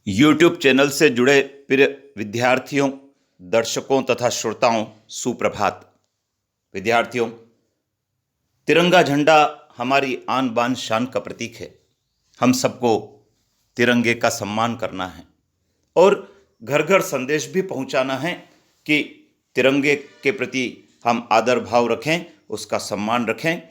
YouTube channel से जुड़े प्रिय विद्यार्थियों, दर्शकों तथा श्रोताओं, सुप्रभात। विद्यार्थियों, तिरंगा झंडा हमारी आन बान शान का प्रतीक है। हम सबको तिरंगे का सम्मान करना है और घर घर संदेश भी पहुंचाना है कि तिरंगे के प्रति हम आदर भाव रखें, उसका सम्मान रखें।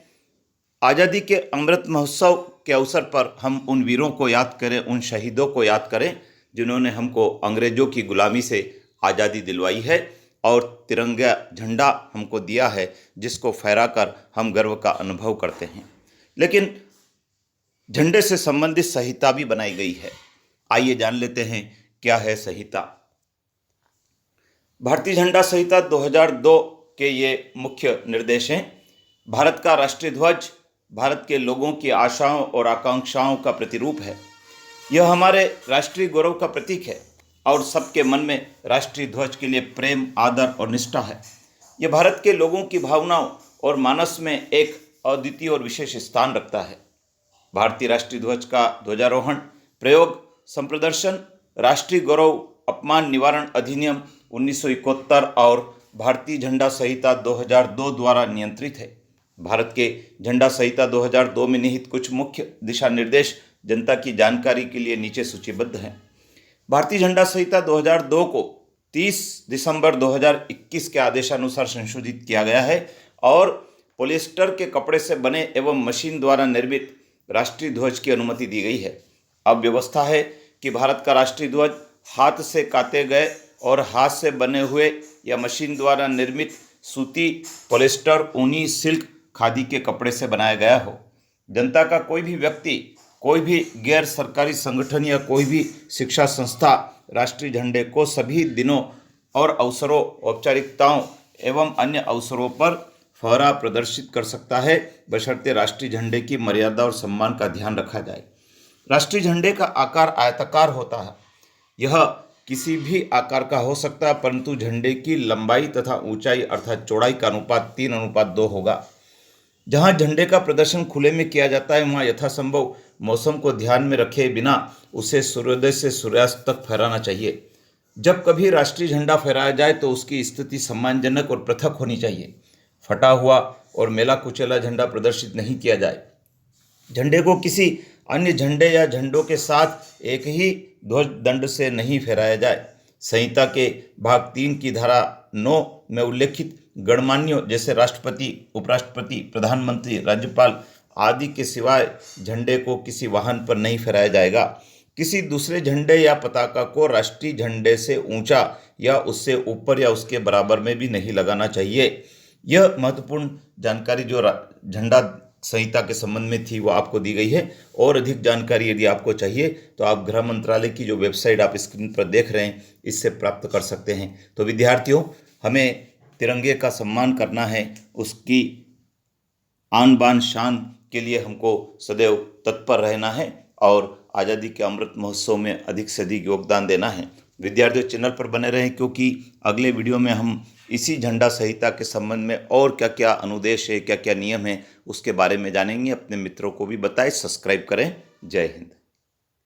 आज़ादी के अमृत महोत्सव के अवसर पर हम उन वीरों को याद करें, उन शहीदों को याद करें जिन्होंने हमको अंग्रेजों की गुलामी से आज़ादी दिलवाई है और तिरंगा झंडा हमको दिया है, जिसको फहराकर हम गर्व का अनुभव करते हैं। लेकिन झंडे से संबंधित संहिता भी बनाई गई है। आइए जान लेते हैं क्या है संहिता। भारतीय झंडा संहिता 2002 के ये मुख्य निर्देश हैं। भारत का राष्ट्रीय ध्वज भारत के लोगों की आशाओं और आकांक्षाओं का प्रतिरूप है। यह हमारे राष्ट्रीय गौरव का प्रतीक है और सबके मन में राष्ट्रीय ध्वज के लिए प्रेम, आदर और निष्ठा है। यह भारत के लोगों की भावनाओं और मानस में एक अद्वितीय और विशेष स्थान रखता है। भारतीय राष्ट्रीय ध्वज का ध्वजारोहण, प्रयोग, संप्रदर्शन राष्ट्रीय गौरव अपमान निवारण अधिनियम 1971 और भारतीय झंडा संहिता 2002 द्वारा नियंत्रित है। भारत के झंडा संहिता 2002 में निहित कुछ मुख्य दिशा निर्देश जनता की जानकारी के लिए नीचे सूचीबद्ध हैं। भारतीय झंडा संहिता 2002 को 30 दिसंबर 2021 के आदेशानुसार संशोधित किया गया है और पॉलिएस्टर के कपड़े से बने एवं मशीन द्वारा निर्मित राष्ट्रीय ध्वज की अनुमति दी गई है। अब व्यवस्था है कि भारत का राष्ट्रीय ध्वज हाथ से काते गए और हाथ से बने हुए या मशीन द्वारा निर्मित सूती, पॉलिएस्टर, ऊनी, सिल्क, खादी के कपड़े से बनाया गया हो। जनता का कोई भी व्यक्ति, कोई भी गैर सरकारी संगठन या कोई भी शिक्षा संस्था राष्ट्रीय झंडे को सभी दिनों और अवसरों, औपचारिकताओं एवं अन्य अवसरों पर फहरा प्रदर्शित कर सकता है, बशर्ते राष्ट्रीय झंडे की मर्यादा और सम्मान का ध्यान रखा जाए। राष्ट्रीय झंडे का आकार आयताकार होता है। यह किसी भी आकार का हो सकता है, परंतु झंडे की लंबाई तथा ऊंचाई अर्थात चौड़ाई का अनुपात 3:2 होगा। जहां झंडे का प्रदर्शन खुले में किया जाता है, वहां यथासंभव मौसम को ध्यान में रखे बिना उसे सूर्योदय से सूर्यास्त तक फहराना चाहिए। जब कभी राष्ट्रीय झंडा फहराया जाए तो उसकी स्थिति सम्मानजनक और पृथक होनी चाहिए। फटा हुआ और मेला कुचेला झंडा प्रदर्शित नहीं किया जाए। झंडे को किसी अन्य झंडे या झंडों के साथ एक ही ध्वज दंड से नहीं फहराया जाए। संहिता के भाग 3 की धारा 9 में उल्लेखित गणमान्यों जैसे राष्ट्रपति, उपराष्ट्रपति, प्रधानमंत्री, राज्यपाल आदि के सिवाय झंडे को किसी वाहन पर नहीं फहराया जाएगा। किसी दूसरे झंडे या पताका को राष्ट्रीय झंडे से ऊंचा या उससे ऊपर या उसके बराबर में भी नहीं लगाना चाहिए। यह महत्वपूर्ण जानकारी जो झंडा संहिता के संबंध में थी वो आपको दी गई है। और अधिक जानकारी यदि आपको चाहिए तो आप गृह मंत्रालय की जो वेबसाइट आप स्क्रीन पर देख रहे हैं, इससे प्राप्त कर सकते हैं। तो विद्यार्थियों, हमें तिरंगे का सम्मान करना है, उसकी आन बान शान के लिए हमको सदैव तत्पर रहना है और आज़ादी के अमृत महोत्सव में अधिक से अधिक योगदान देना है। विद्यार्थियों, चैनल पर बने रहें क्योंकि अगले वीडियो में हम इसी झंडा संहिता के संबंध में और क्या क्या अनुदेश है, क्या क्या नियम है, उसके बारे में जानेंगे। अपने मित्रों को भी बताएं, सब्सक्राइब करें। जय हिंद।